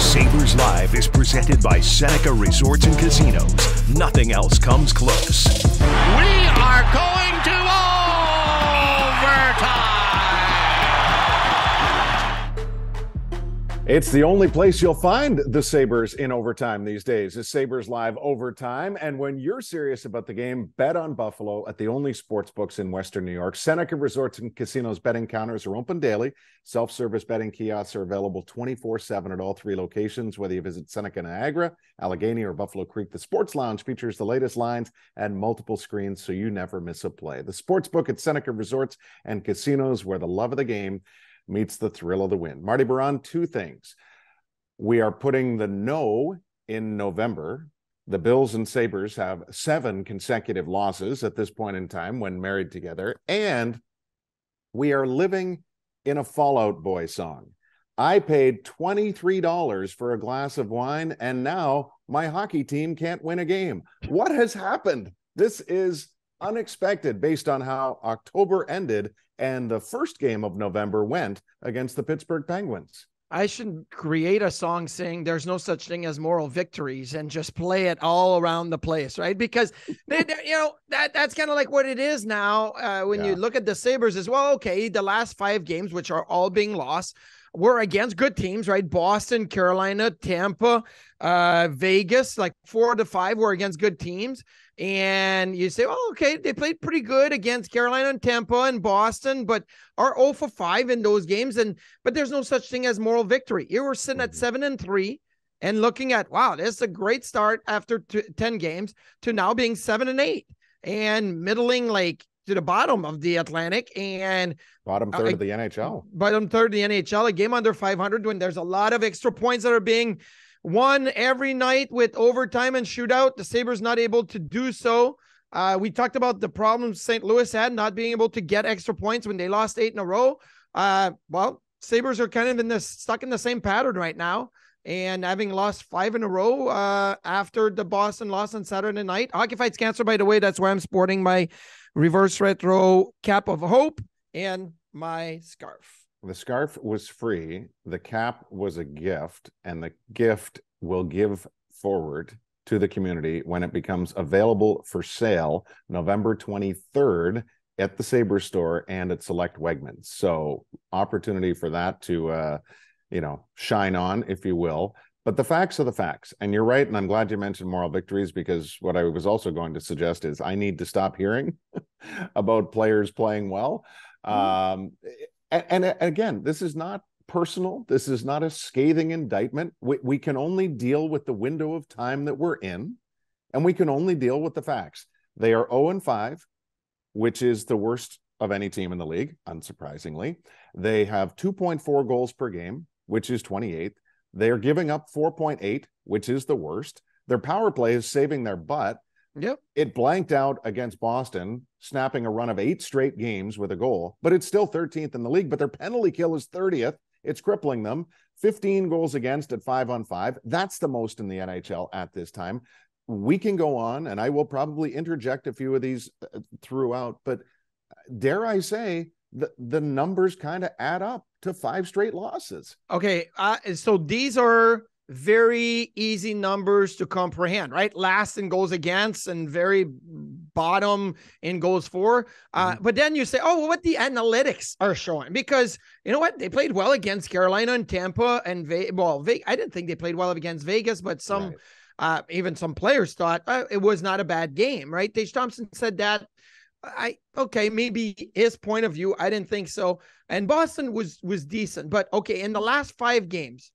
Sabres Live is presented by Seneca Resorts and Casinos. Nothing else comes close. We are going to overtime. It's the only place you'll find the Sabres in overtime these days is Sabres Live Overtime. And when you're serious about the game, bet on Buffalo at the only sports books in Western New York. Seneca Resorts and Casinos betting counters are open daily. Self-service betting kiosks are available 24/7 at all three locations, whether you visit Seneca Niagara, Allegheny, or Buffalo Creek. The Sports Lounge features the latest lines and multiple screens, so you never miss a play. The sports book at Seneca Resorts and Casinos, where the love of the game meets the thrill of the win. Marty Biron, two things. We are putting the no in November. The Bills and Sabres have 7 consecutive losses at this point in time when married together. And we are living in a Fall Out Boy song. I paid $23 for a glass of wine, and now my hockey team can't win a game. What has happened? This is unexpected based on how October ended and the first game of November went against the Pittsburgh Penguins. I should create a song saying there's no such thing as moral victories and just play it all around the place, right? Because, that's kind of like what it is now when you look at the Sabres as well. Okay, the last 5 games, which are all being lost, were against good teams, right? Boston, Carolina, Tampa, Vegas, like 4 to 5 were against good teams. And you say, oh, okay, they played pretty good against Carolina and Tampa and Boston, but are 0 for 5 in those games. But there's no such thing as moral victory. You were sitting at 7-3 and looking at, wow, this is a great start after 10 games to now being 7-8 and middling like to the bottom of the Atlantic and bottom third of the NHL. Bottom third of the NHL, a game under 500 when there's a lot of extra points that are being won every night with overtime and shootout. The Sabres not able to do so. We talked about the problems St. Louis had not being able to get extra points when they lost 8 in a row. Well, Sabres are kind of stuck in the same pattern right now. And having lost 5 in a row after the Boston loss on Saturday night. Hockey Fights Cancer, by the way, that's why I'm sporting my reverse retro cap of hope and my scarf. The scarf was free. The cap was a gift, and the gift will give forward to the community when it becomes available for sale November 23rd at the Sabres store and at select Wegmans. So opportunity for that to, shine on, if you will. But the facts are the facts. And you're right. And I'm glad you mentioned moral victories, because what I was also going to suggest is I need to stop hearing about players playing well. And again, this is not personal. This is not a scathing indictment. We can only deal with the window of time that we're in, and we can only deal with the facts. They are 0-5, which is the worst of any team in the league, unsurprisingly. They have 2.4 goals per game, which is 28th. They are giving up 4.8, which is the worst. Their power play is saving their butt. Yep. It blanked out against Boston, snapping a run of 8 straight games with a goal, but it's still 13th in the league. But their penalty kill is 30th. It's crippling them. 15 goals against at 5-on-5. That's the most in the NHL at this time. We can go on, and I will probably interject a few of these throughout, but dare I say, the numbers kind of add up to 5 straight losses. Okay, so these are very easy numbers to comprehend, right? Last in goals against and very bottom in goals for. But then you say, oh, well, what the analytics are showing, because you know what? They played well against Carolina and Tampa and I didn't think they played well against Vegas, but even some players thought it was not a bad game, right? Tage Thompson said that. Maybe his point of view. I didn't think so. And Boston was decent, but okay, in the last 5 games,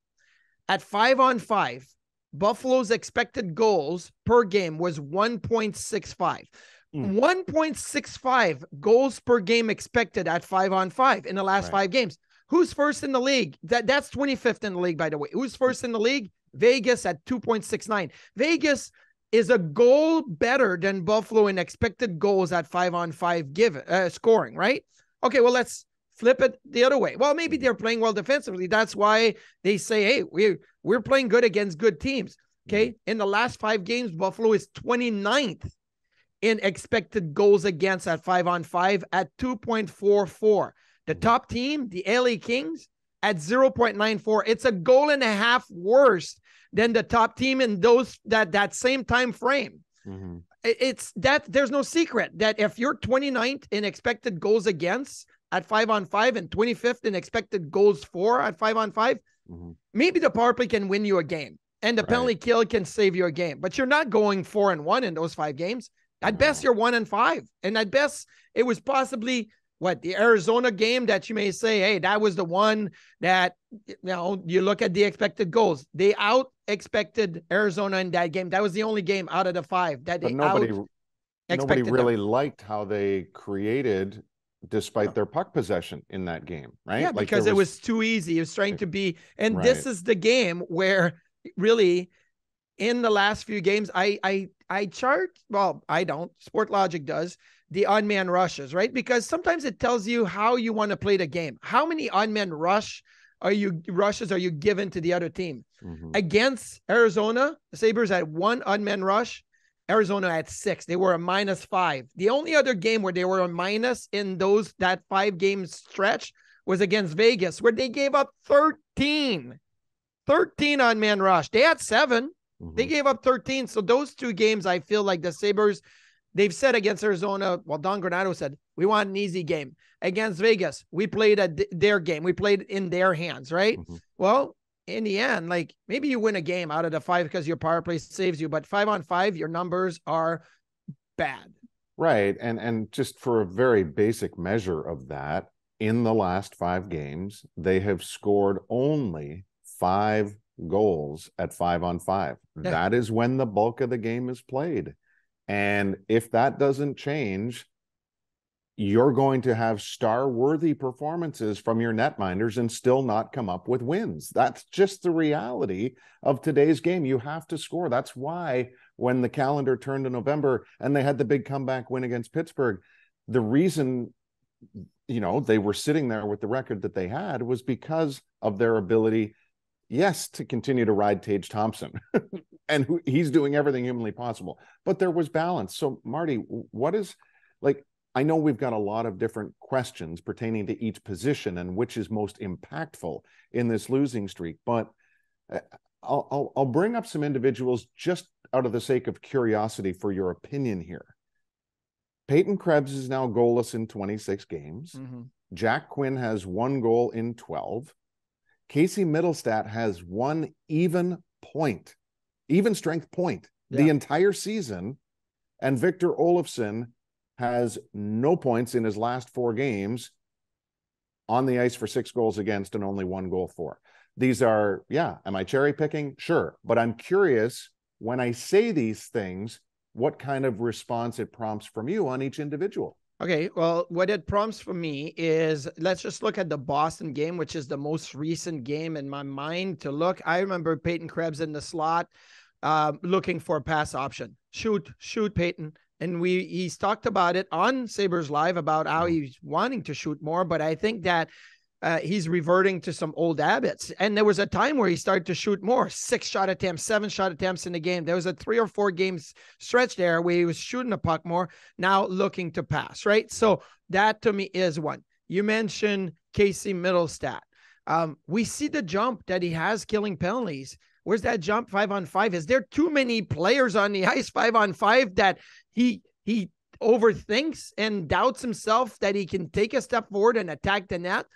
at 5-on-5, Buffalo's expected goals per game was 1.65. 1.65 goals per game expected at 5-on-5 in the last 5 games. Who's first in the league? That's 25th in the league, by the way. Who's first in the league? Vegas at 2.69. Vegas is a goal better than Buffalo in expected goals at 5-on-5 scoring, right? Okay, well, let's flip it the other way. Well, maybe they're playing well defensively. That's why they say, hey, we're playing good against good teams. Okay. In the last 5 games, Buffalo is 29th in expected goals against at 5-on-5 at 2.44. The top team, the LA Kings, at 0.94. It's a goal and a half worse than the top team in that same time frame. Mm-hmm. It's that there's no secret that if you're 29th in expected goals against at 5-on-5 and 25th in expected goals for at 5-on-5, Mm-hmm. maybe the power play can win you a game and the penalty kill can save you a game, but you're not going 4-1 in those 5 games. At best, you're 1-5. And at best, it was possibly the Arizona game that you may say, hey, that was the one that, you look at the expected goals. They out-expected Arizona in that game. That was the only game out of the 5 that nobody really liked how they created despite their puck possession in that game, right? Yeah, because it was too easy. It was trying to be, and this is the game where really in the last few games, I chart, well, I don't, Sport Logic does, the odd man rushes, right? Because sometimes it tells you how you want to play the game. How many odd man rushes are you given to the other team? Mm-hmm. Against Arizona, the Sabres had 1 odd man rush. Arizona had 6. They were a -5. The only other game where they were a minus in that 5-game stretch was against Vegas, where they gave up 13 on man rush. They had 7. Mm-hmm. They gave up 13. So those 2 games, I feel like the Sabres, they've said against Arizona, well, Don Granato said, we want an easy game. Against Vegas, we played their game. We played in their hands, right? Mm-hmm. Well, in the end, maybe you win a game out of the 5 because your power play saves you, but 5-on-5, your numbers are bad. Right. And just for a very basic measure of that, in the last 5 games, they have scored only 5 goals at 5-on-5. Yeah. That is when the bulk of the game is played. And if that doesn't change, you're going to have star-worthy performances from your netminders and still not come up with wins. That's just the reality of today's game. You have to score. That's why when the calendar turned to November and they had the big comeback win against Pittsburgh, the reason, they were sitting there with the record that they had was because of their ability, yes, to continue to ride Tage Thompson. And he's doing everything humanly possible. But there was balance. So, Marty, what is, I know we've got a lot of different questions pertaining to each position and which is most impactful in this losing streak, but I'll bring up some individuals just out of the sake of curiosity for your opinion here. Peyton Krebs is now goalless in 26 games. Mm-hmm. Jack Quinn has 1 goal in 12. Casey Middlestat has 1 even strength point the entire season. And Victor Olofsson has no points in his last 4 games on the ice for 6 goals against and only 1 goal for. These are, am I cherry picking? Sure. But I'm curious, when I say these things, what kind of response it prompts from you on each individual. Okay, well, what it prompts for me is, let's just look at the Boston game, which is the most recent game in my mind to look. I remember Peyton Krebs in the slot looking for a pass option. Shoot, Peyton. And he's talked about it on Sabres Live about how he's wanting to shoot more, but I think that he's reverting to some old habits. And there was a time where he started to shoot more, 6 shot attempts, 7 shot attempts in the game. There was a 3 or 4 games stretch there where he was shooting the puck more, now looking to pass, right? So that to me is one. You mentioned Casey Middlestat. We see the jump that he has killing penalties. Where's that jump 5-on-5? Is there too many players on the ice 5-on-5 that he overthinks and doubts himself that he can take a step forward and attack the net?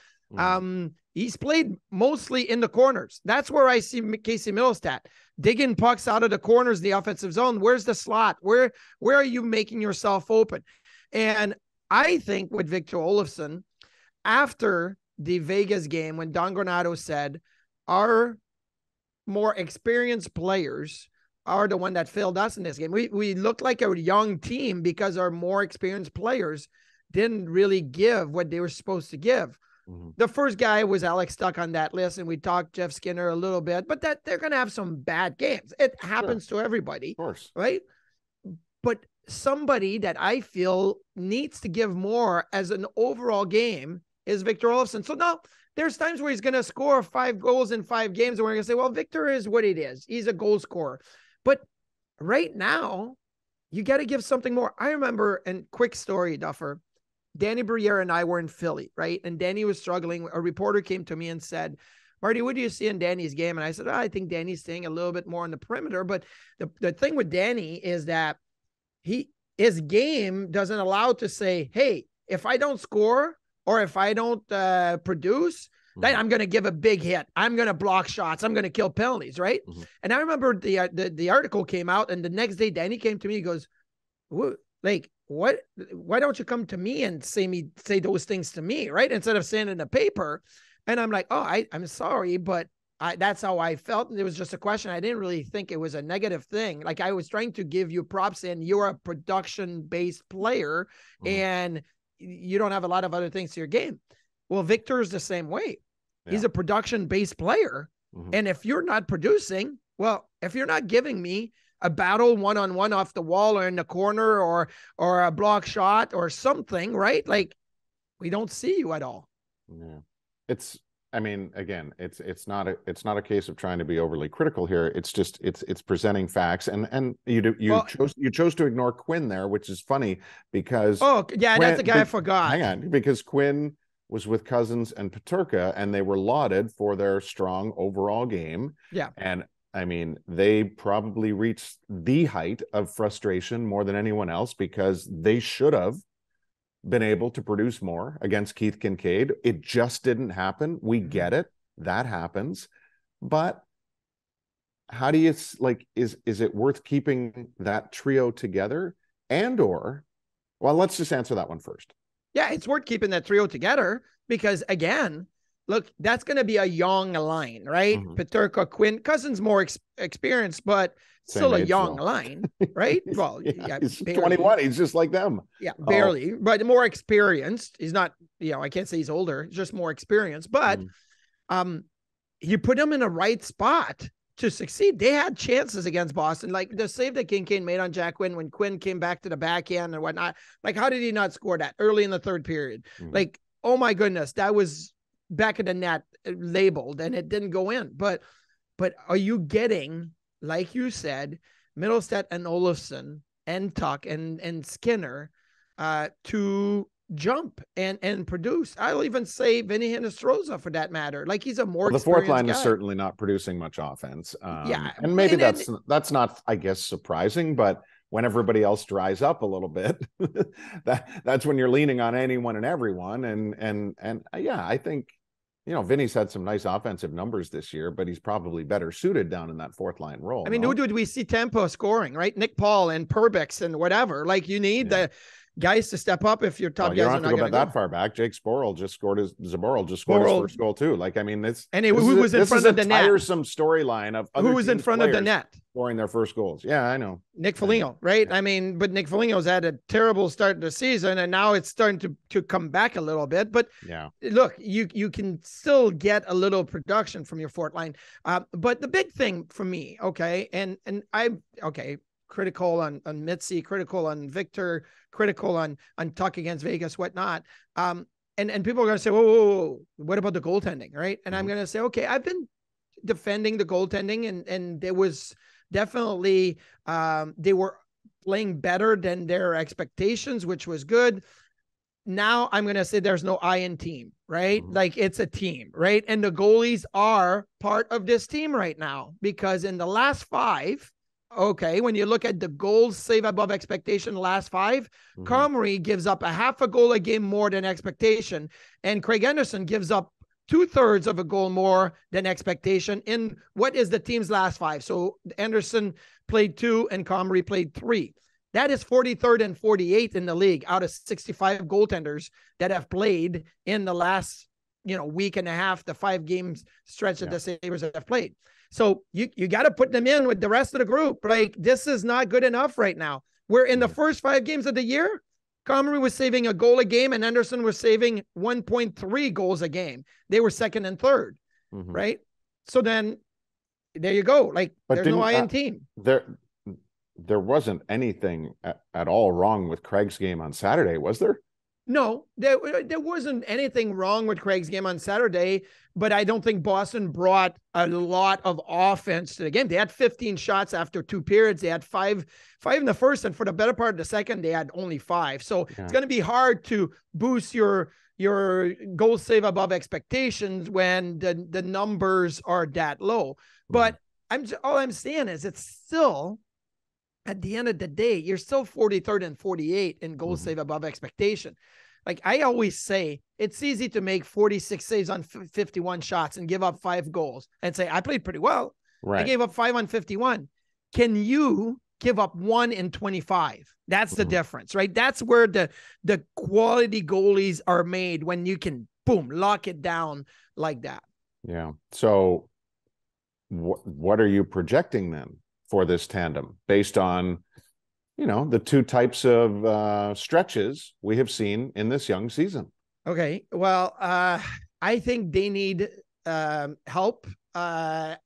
He's played mostly in the corners. That's where I see Casey Middlestat digging pucks out of the corners, the offensive zone. Where's the slot? Where are you making yourself open? And I think with Victor Olofsson, after the Vegas game, when Don Granato said, our more experienced players are the one that failed us in this game. We looked like a young team because our more experienced players didn't really give what they were supposed to give. Mm-hmm. The first guy was Alex Stuck on that list, and we talked Jeff Skinner a little bit, but that they're going to have some bad games. It happens to everybody, of course, right? But somebody that I feel needs to give more as an overall game is Victor Olofsson. So now there's times where he's going to score 5 goals in 5 games, and we're going to say, well, Victor is what it is. He's a goal scorer. But right now, you got to give something more. I remember, and quick story, Duffer, Danny Briere and I were in Philly, right? And Danny was struggling. A reporter came to me and said, Marty, what do you see in Danny's game? And I said, I think Danny's staying a little bit more on the perimeter. But the thing with Danny is that his game doesn't allow to say, hey, if I don't score or if I don't produce, then I'm going to give a big hit. I'm going to block shots. I'm going to kill penalties, right? And I remember the article came out, and the next day Danny came to me. He goes, like, what? Why don't you come to me and say those things to me, right? Instead of saying it in the paper. And I'm like, oh, I'm sorry, but that's how I felt. And it was just a question. I didn't really think it was a negative thing. Like, I was trying to give you props, and you're a production-based player, and you don't have a lot of other things to your game. Well, Victor's the same way. Yeah. He's a production-based player. And if you're not producing, well, if you're not giving me a battle one-on-one off the wall or in the corner or a block shot or something, right? Like, we don't see you at all. Yeah. I mean, again, it's not a case of trying to be overly critical here. It's just it's presenting facts, and you chose to ignore Quinn there, which is funny because Quinn, that's the guy I forgot. Hang on, because Quinn was with Cozens and Peterka, and they were lauded for their strong overall game. Yeah, and I mean, they probably reached the height of frustration more than anyone else because they should have been able to produce more against Keith Kincaid. It just didn't happen. We get it. That happens. But how do you, like, is it worth keeping that trio together? Well, let's just answer that one first. Yeah, it's worth keeping that trio together because, again, look, that's going to be a young line, right? Peterka, Quinn, Cozens more experienced, but still a young line, right? Well, yeah, he's barely 21. He's just like them. Yeah, barely, but more experienced. He's not, I can't say he's older. He's just more experienced. But you put him in the right spot to succeed. They had chances against Boston, like the save that Kincaid made on Jack Quinn when Quinn came back to the backhand and whatnot. Like, how did he not score that early in the third period? Like, oh my goodness, that was back of the net labeled and it didn't go in. But are you getting, like you said, Middlestat and Olofsson and Tuck and Skinner to jump and produce? I'll even say Vinny Hinostroza for that matter. Like, he's a more the fourth line guy. Is certainly not producing much offense. Yeah, and maybe that's not, I guess, surprising, but when everybody else dries up a little bit, that's when you're leaning on anyone and everyone. And yeah, I think, Vinny's had some nice offensive numbers this year, but he's probably better suited down in that fourth line role. I mean, who did we see Tampa scoring, right? Nick Paul and Perbix and whatever. Like, you need the guys to step up if your top guys are not going to go that far back. Jake Zaboral just scored his first goal too. Like, I mean, who was in front of the net? Tiresome storyline of who was in front of the net scoring their first goals. Yeah, I know. Nick Foligno, right? Yeah. I mean, but Nick Foligno's had a terrible start to the season, and now it's starting to come back a little bit. But look, you can still get a little production from your fourth line. But the big thing for me, critical on Mitzi, critical on Victor, critical on Tuck against Vegas, whatnot. And people are going to say, whoa, what about the goaltending, right? And I'm going to say, okay, I've been defending the goaltending, and there was definitely, they were playing better than their expectations, which was good. Now I'm going to say there's no I in team, right? Like, it's a team, right? And the goalies are part of this team right now, because in the last five, when you look at the goals save above expectation, last five, Comrie gives up a half a goal a game more than expectation, and Craig Anderson gives up 2/3 of a goal more than expectation in what is the team's last five. So Anderson played 2 and Comrie played 3. That is 43rd and 48th in the league out of 65 goaltenders that have played in the last, week and a half, the 5 games stretch that the Sabres have played. So you got to put them in with the rest of the group. Like, this is not good enough right now. We're in the first 5 games of the year, Comrie was saving a goal a game and Anderson was saving 1.3 goals a game. They were second and third, right? So then there you go. Like, there's no I in team. There wasn't anything at all wrong with Craig's game on Saturday, was there? No, there wasn't anything wrong with Craig's game on Saturday, but I don't think Boston brought a lot of offense to the game. They had 15 shots after 2 periods. They had five in the first, and for the better part of the second, they had only 5. So it's going to be hard to boost your goal save above expectations when the numbers are that low. But all I'm saying is it's still, at the end of the day, you're still 43rd and 48 in goal save above expectation. Like I always say, it's easy to make 46 saves on 51 shots and give up 5 goals and say, I played pretty well. Right. I gave up 5 on 51. Can you give up 1 in 25? That's the difference, right? That's where the quality goalies are made, when you can, boom, lock it down like that. Yeah. So what are you projecting then for this tandem based on, the 2 types of stretches we have seen in this young season? Okay. Well, I think they need help. And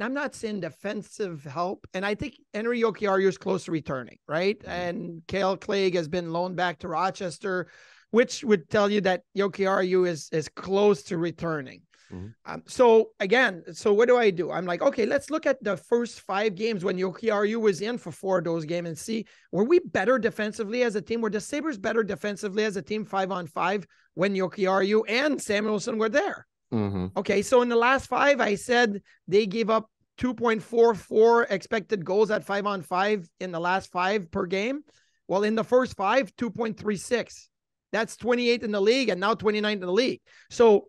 I'm not saying defensive help. And I think Henry Jokiharju is close to returning, right? And Cale Clegg has been loaned back to Rochester, which would tell you that Jokiharju is close to returning. So what do? I'm like, okay, let's look at the first 5 games when Jokiharju was in for 4 of those games and see, were we better defensively as a team? Were the Sabres better defensively as a team 5-on-5 when Jokiharju and Samuelsson were there? Okay, so in the last 5, I said they gave up 2.44 expected goals at 5-on-5 in the last 5 per game. Well, in the first 5, 2.36. That's 28 in the league and now 29 in the league. So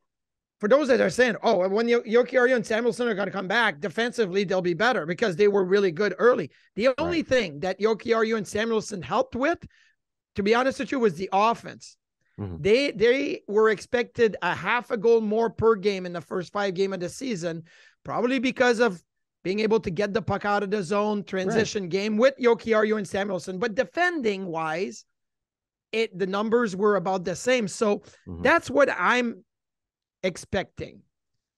for those that are saying, oh, when Jokiharju and Samuelsson are going to come back, defensively, they'll be better because they were really good early. The only thing that Jokiharju and Samuelsson helped with, to be honest with you, was the offense. They were expected a half a goal more per game in the first 5 games of the season, probably because of being able to get the puck out of the zone, transition game with Jokiharju and Samuelsson. But defending-wise, the numbers were about the same. So that's what I'm expecting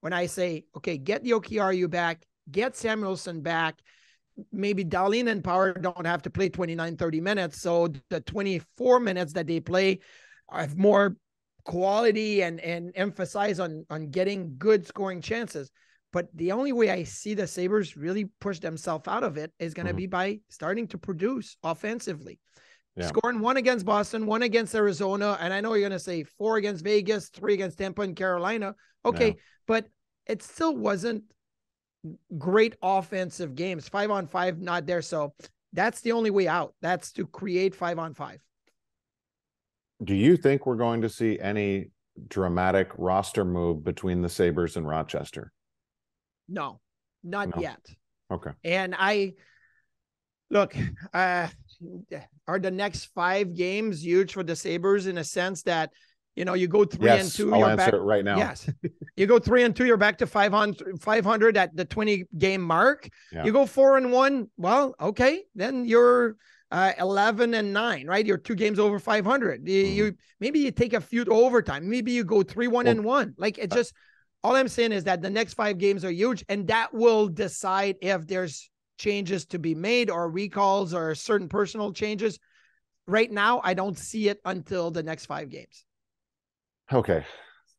when I say, okay, get Jokiharju back, get Samuelsson back. Maybe Dahlin and Power don't have to play 29, 30 minutes. So the 24 minutes that they play have more quality and emphasize on getting good scoring chances. But the only way I see the Sabres really push themselves out of it is going to be by starting to produce offensively. Scoring 1 against Boston, 1 against Arizona. And I know you're going to say 4 against Vegas, 3 against Tampa and Carolina. Okay. But it still wasn't great offensive games. 5-on-5, not there. So that's the only way out. That's to create 5-on-5. Do you think we're going to see any dramatic roster move between the Sabres and Rochester? No, not yet. Okay. And look, are the next 5 games huge for the Sabres in a sense that, you go 3-2. I'll answer it right now. Yes. You go 3-2, you're back to 500 at the 20-game mark. Yeah. You go 4-1. Well, okay. Then you're 11-9, right? You're 2 games over 500. Maybe you take a few to overtime. Maybe you go 3-1-1. Like it just, all I'm saying is that the next 5 games are huge, and that will decide if there's changes to be made or recalls or certain personal changes. Right now, I don't see it until the next 5 games. Okay.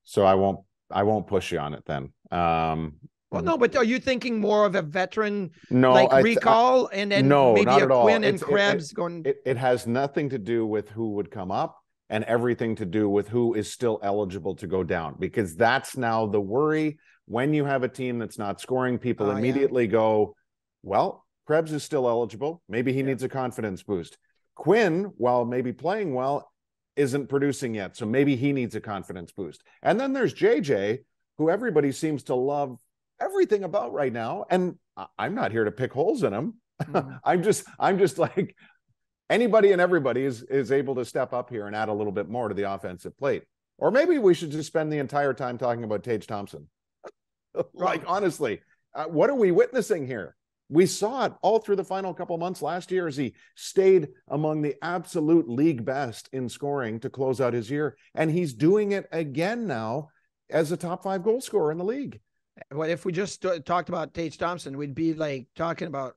So I won't push you on it then. Well, no, but are you thinking more of a veteran recall and then maybe a Quinn and Krebs going? It has nothing to do with who would come up and everything to do with who is still eligible to go down, because that's now the worry. When you have a team that's not scoring, people immediately go, well, Krebs is still eligible. Maybe he needs a confidence boost. Quinn, while maybe playing well, isn't producing yet. So maybe he needs a confidence boost. And then there's JJ, who everybody seems to love everything about right now. And I'm not here to pick holes in him. I'm just like, anybody and everybody is able to step up here and add a little bit more to the offensive plate. Or maybe we should just spend the entire time talking about Tage Thompson. Like, honestly, what are we witnessing here? We saw it all through the final couple months last year as he stayed among the absolute league best in scoring to close out his year. And he's doing it again now as a top 5 goal scorer in the league. Well, if we just talked about Tage Thompson, we'd be like talking about,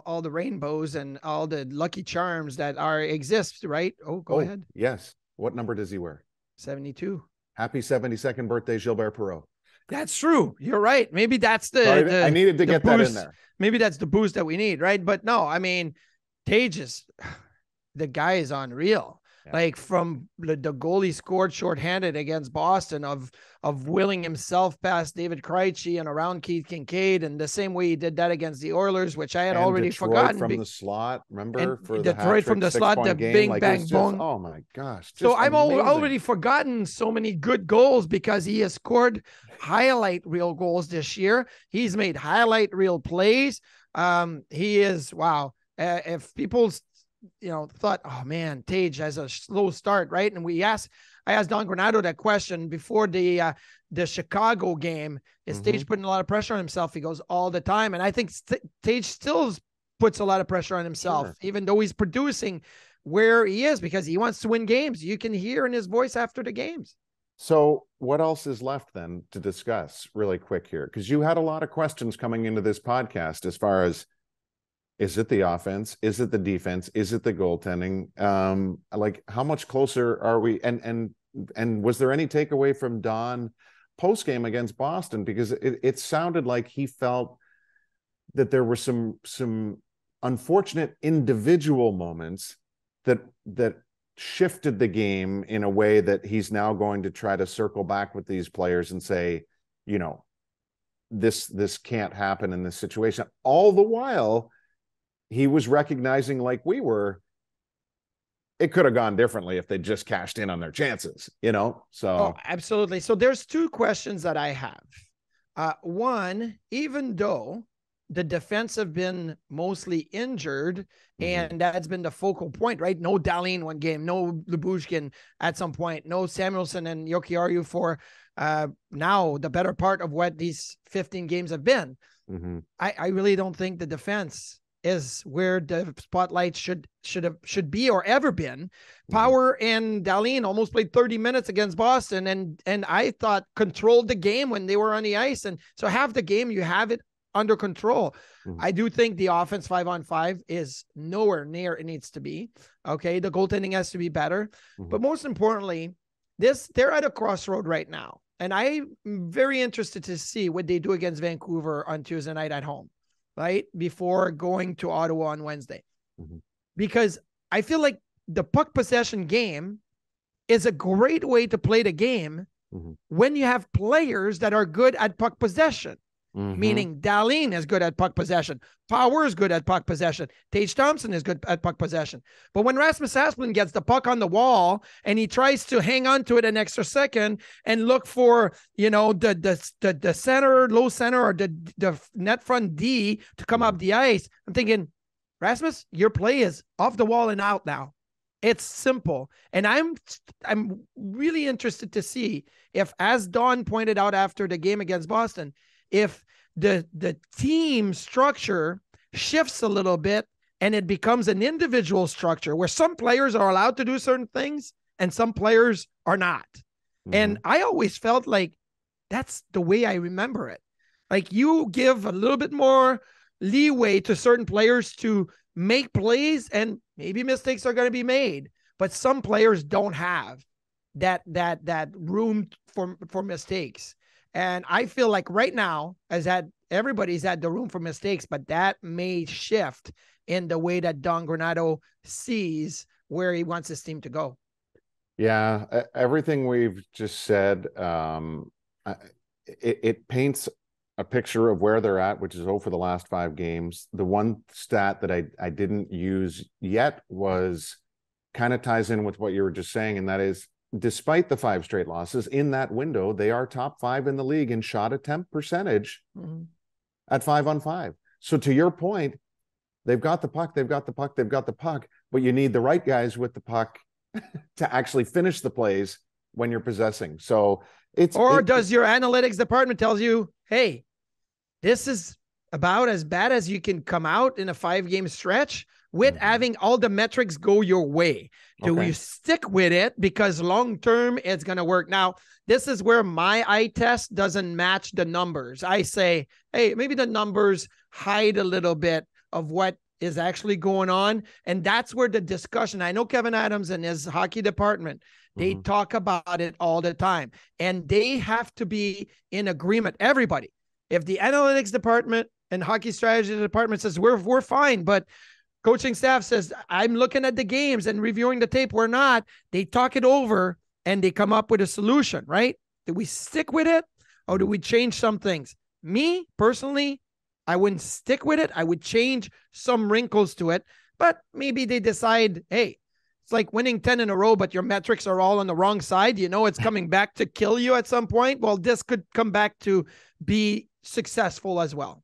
all the rainbows and all the lucky charms that exist, right? Go ahead. Yes. What number does he wear? 72. Happy 72nd birthday, Gilbert Perreault. That's true. You're right. Maybe that's I needed to get boost. that in there. Maybe that's the boost that we need, right? But no, I mean, Tage the guy is unreal. Yeah. Like from the goalie scored shorthanded against Boston of willing himself past David Krejci and around Keith Kincaid, and the same way he did that against the Oilers, which I had already Detroit forgotten. From the slot, remember? For Detroit from the slot, the bing, bang, boom. Oh my gosh. So I've already forgotten so many good goals because he has scored highlight reel goals this year. He's made highlight reel plays. He is, wow. If people thought, oh man, Tage has a slow start, right? And I asked Don Granato that question before the Chicago game. Is Tage putting a lot of pressure on himself? He goes, all the time. And I think Tage still puts a lot of pressure on himself, even though he's producing where he is, because he wants to win games. You can hear in his voice after the games. So what else is left then to discuss really quick here? Because you had a lot of questions coming into this podcast as far as, is it the offense? Is it the defense? Is it the goaltending? Like, how much closer are we? And was there any takeaway from Don post game against Boston? Because it sounded like he felt that there were some unfortunate individual moments that shifted the game in a way that he's now going to try to circle back with these players and say, this can't happen in this situation. All the while, he was recognizing, like we were, it could have gone differently if they just cashed in on their chances, So absolutely. So there's two questions that I have. One, even though the defense have been mostly injured, and that's been the focal point, right? No Dahlin one game, no Lyubushkin at some point, no Samuelsson and Jokiharju for now the better part of what these 15 games have been. I really don't think the defense is where the spotlight should be or ever been. Power and Dahlin almost played 30 minutes against Boston, and I thought controlled the game when they were on the ice. And so half the game you have it under control. I do think the offense 5-on-5 is nowhere near it needs to be. Okay. The goaltending has to be better, but most importantly, they're at a crossroad right now. And I'm very interested to see what they do against Vancouver on Tuesday night at home, right? Before going to Ottawa on Wednesday, because I feel like the puck possession game is a great way to play the game when you have players that are good at puck possession. Meaning Dahlin is good at puck possession. Power is good at puck possession. Tage Thompson is good at puck possession. But when Rasmus Asplund gets the puck on the wall and he tries to hang on to it an extra second and look for, the center, low center, or the net front D to come up the ice, I'm thinking, Rasmus, your play is off the wall and out now. It's simple. And I'm really interested to see if, as Don pointed out after the game against Boston, if the team structure shifts a little bit and it becomes an individual structure where some players are allowed to do certain things and some players are not. And I always felt like that's the way I remember it. Like, you give a little bit more leeway to certain players to make plays, and maybe mistakes are going to be made, but some players don't have that room for mistakes. And I feel like right now, everybody's had the room for mistakes, but that may shift in the way that Don Granato sees where he wants his team to go. Yeah, everything we've just said, it paints a picture of where they're at, which is for the last 5 games. The one stat that I didn't use yet was kind of ties in with what you were just saying, and that is, despite the 5 straight losses in that window, they are top 5 in the league in shot attempt percentage at 5-on-5. So to your point, they've got the puck, but you need the right guys with the puck to actually finish the plays when you're possessing. So does your analytics department tells you, hey, this is about as bad as you can come out in a 5-game stretch with having all the metrics go your way? Do you stick with it because long-term it's going to work? Now, this is where my eye test doesn't match the numbers. I say, hey, maybe the numbers hide a little bit of what is actually going on. And that's where the discussion, I know Kevin Adams and his hockey department, They talk about it all the time, and they have to be in agreement. Everybody, if the analytics department and hockey strategy department says we're fine, but coaching staff says I'm looking at the games and reviewing the tape, we're not. They talk it over and they come up with a solution, right? Do we stick with it or do we change some things? Me personally, I wouldn't stick with it. I would change some wrinkles to it, but maybe they decide, hey, it's like winning 10 in a row, but your metrics are all on the wrong side. You know, it's coming back to kill you at some point. Well, this could come back to be successful as well.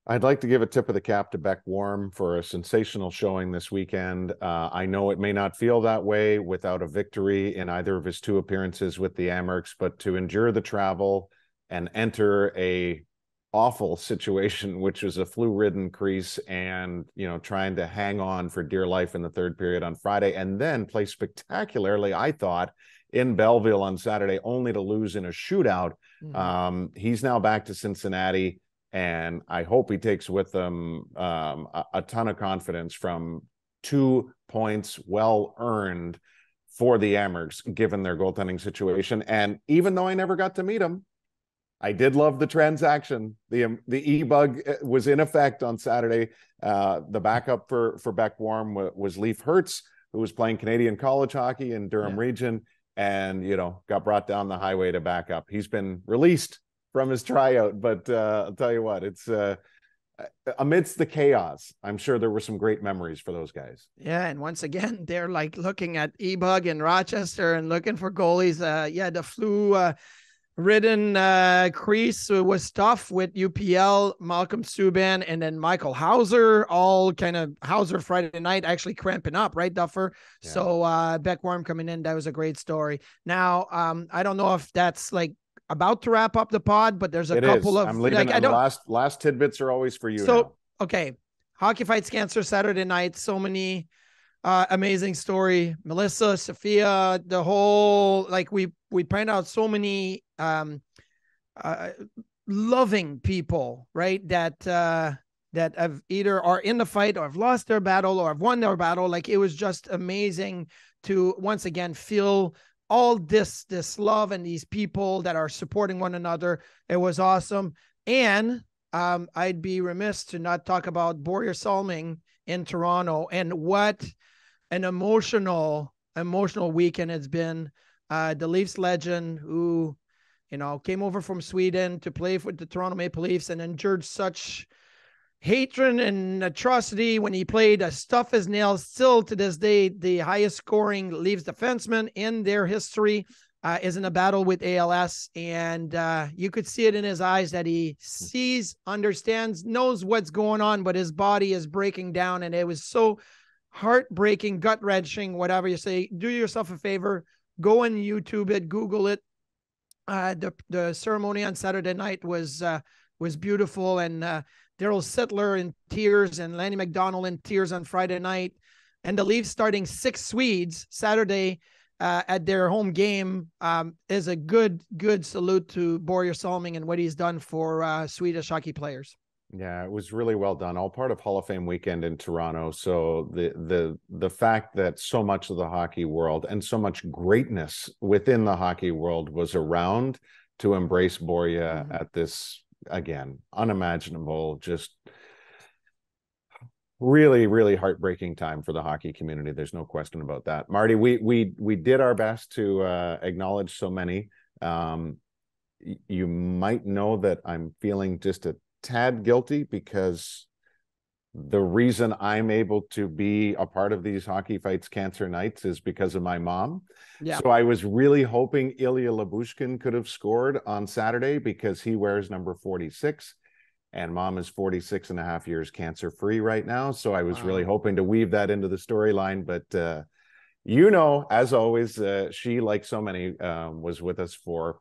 I'd like to give a tip of the cap to Beck Warm for a sensational showing this weekend. I know it may not feel that way without a victory in either of his 2 appearances with the Amerks, but to endure the travel and enter a awful situation, which was a flu-ridden crease and, you know, trying to hang on for dear life in the 3rd period on Friday, and then play spectacularly, I thought, in Belleville on Saturday, only to lose in a shootout. He's now back to Cincinnati, and I hope he takes with him a ton of confidence from 2 points well earned for the Amerks, given their goaltending situation. And even though I never got to meet him, I did love the transaction. The e-bug was in effect on Saturday. The backup for Beck Warm was Leaf Hertz, who was playing Canadian college hockey in Durham region, and, you know, got brought down the highway to back up. He's been released from his tryout, but I'll tell you what, it's amidst the chaos, I'm sure there were some great memories for those guys. Yeah, and once again, they're like looking at e-bug in Rochester and looking for goalies. The flu ridden crease was tough with UPL, Malcolm Subban, and then Michael Hauser, all kind of Hauser Friday night actually cramping up, right, Duffer? Yeah. So Beck Warm coming in, that was a great story. Now, I don't know if that's like about to wrap up the pod, but there's a couple of... I'm leaving. Like, last tidbits are always for you. So, now. Okay. Hockey Fights Cancer Saturday night, so many... amazing story. Melissa, Sophia, the whole, like we find out so many loving people, right? That have either are in the fight or have lost their battle or have won their battle. Like, it was just amazing to once again feel all this love and these people that are supporting one another. It was awesome. And I'd be remiss to not talk about Börje Salming in Toronto and what an emotional weekend it's been. The Leafs legend who, you know, came over from Sweden to play for the Toronto Maple Leafs and endured such hatred and atrocity when he played, as tough as nails, still to this day, the highest scoring Leafs defenseman in their history, is in a battle with ALS. And you could see it in his eyes that he sees, understands, knows what's going on, but his body is breaking down. And it was so heartbreaking, gut-wrenching, whatever you say. Do yourself a favor, go and YouTube it, Google it. The ceremony on Saturday night was beautiful, and Daryl Sittler in tears and Lanny McDonald in tears on Friday night, and the Leafs starting 6 Swedes Saturday at their home game is a good salute to Börje Salming and what he's done for Swedish hockey players. Yeah, it was really well done. All part of Hall of Fame weekend in Toronto. So the fact that so much of the hockey world and so much greatness within the hockey world was around to embrace Börje at this, again, unimaginable, just really, really heartbreaking time for the hockey community. There's no question about that. Marty, we did our best to acknowledge so many. You might know that I'm feeling just a tad guilty because the reason I'm able to be a part of these Hockey Fights Cancer nights is because of my mom. Yeah. So I was really hoping Ilya Labushkin could have scored on Saturday because he wears number 46 and mom is 46 and a half years cancer free right now. So I was really hoping to weave that into the storyline, but you know, as always, she, like so many, was with us for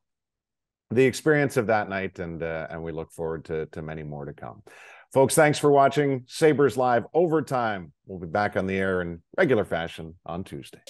the experience of that night, and we look forward to many more to come. Folks, thanks for watching Sabres Live Overtime. We'll be back on the air in regular fashion on Tuesday.